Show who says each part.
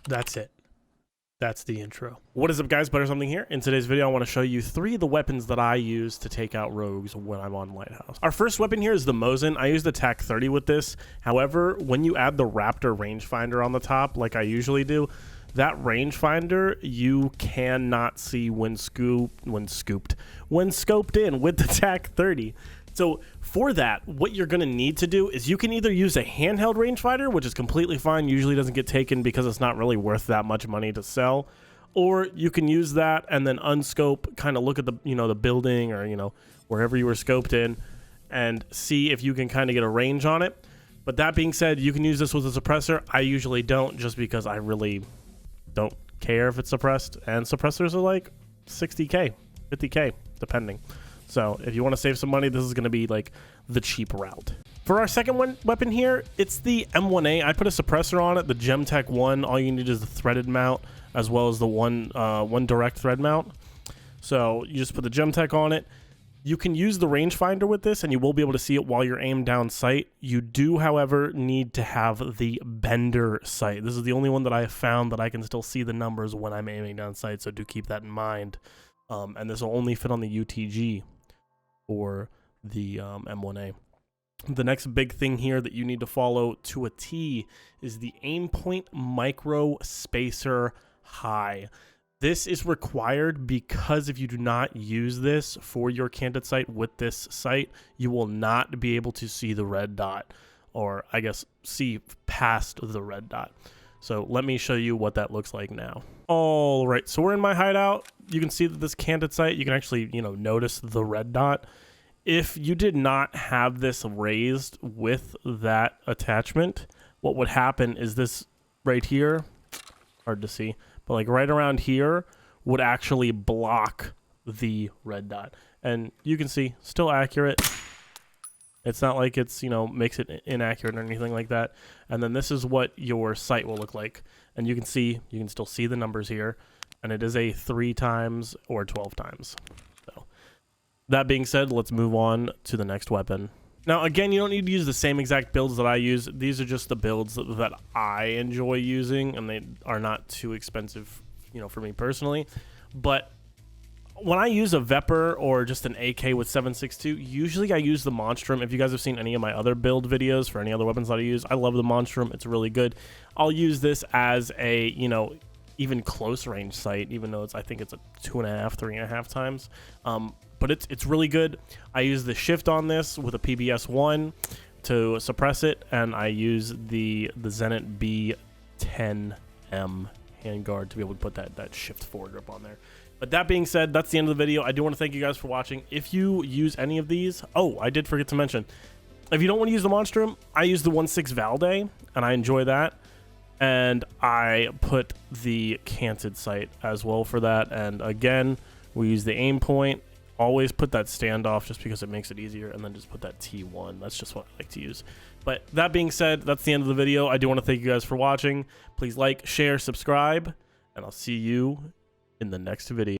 Speaker 1: that's it. That's the intro. What is up, guys? Better Something here. In today's video, I want to show you 3 of the weapons that I use to take out rogues when I'm on Lighthouse. Our first weapon here is the Mosin. I use the TAC 30 with this. However, when you add the Raptor rangefinder on the top, like I usually do, that rangefinder you cannot see when scoped in with the TAC 30. So for that, what you're going to need to do is you can either use a handheld rangefinder, which is completely fine, usually doesn't get taken because it's not really worth that much money to sell, or you can use that and then unscope, kind of look at the, the building or, wherever you were scoped in and see if you can kind of get a range on it. But that being said, you can use this with a suppressor. I usually don't, just because I really don't care if it's suppressed, and suppressors are like 60K, 50K, depending. So if you want to save some money, this is going to be like the cheap route. For our second weapon here, it's the M1A. I put a suppressor on it, the Gemtech 1. All you need is the threaded mount, as well as the one direct thread mount. So you just put the Gemtech on it. You can use the rangefinder with this, and you will be able to see it while you're aimed down sight. You do, however, need to have the bender sight. This is the only one that I have found that I can still see the numbers when I'm aiming down sight, so do keep that in mind. And this will only fit on the UTG for the M1A. The next big thing here that you need to follow to a T is the Aimpoint Micro Spacer High. This is required because if you do not use this for your canted sight with this sight, you will not be able to see the red dot, or I guess see past the red dot. So let me show you what that looks like now. All right, so we're in my hideout. You can see that this canted sight, you can actually, notice the red dot. If you did not have this raised with that attachment, what would happen is this right here, hard to see, but like right around here would actually block the red dot. And you can see, still accurate. It's not like it's, makes it inaccurate or anything like that. And then this is what your sight will look like. And you can see, you can still see the numbers here. And it is a 3 times or 12 times. So that being said, let's move on to the next weapon. Now, again, you don't need to use the same exact builds that I use. These are just the builds that I enjoy using, and they are not too expensive, for me personally. But when I use a Vepr or just an AK with 7.62, usually I use the Monstrum. If you guys have seen any of my other build videos for any other weapons that I use, I love the Monstrum. It's really good. I'll use this as a, even close range sight, even though I think it's a 2.5, 3.5 times. But it's really good. I use the shift on this with a PBS 1 to suppress it, and I use the Zenit B10M handguard to be able to put that shift forward grip on there. But that being said, that's the end of the video. I do want to thank you guys for watching. If you use any of these, oh, I did forget to mention, if you don't want to use the Monstrum, I use the 1.6 Valde, and I enjoy that. And I put the canted sight as well for that. And again, we use the aim point. Always put that standoff just because it makes it easier, and then just put that T1. That's just what I like to use. But that being said, that's the end of the video. I do want to thank you guys for watching. Please like, share, subscribe, and I'll see you in the next video.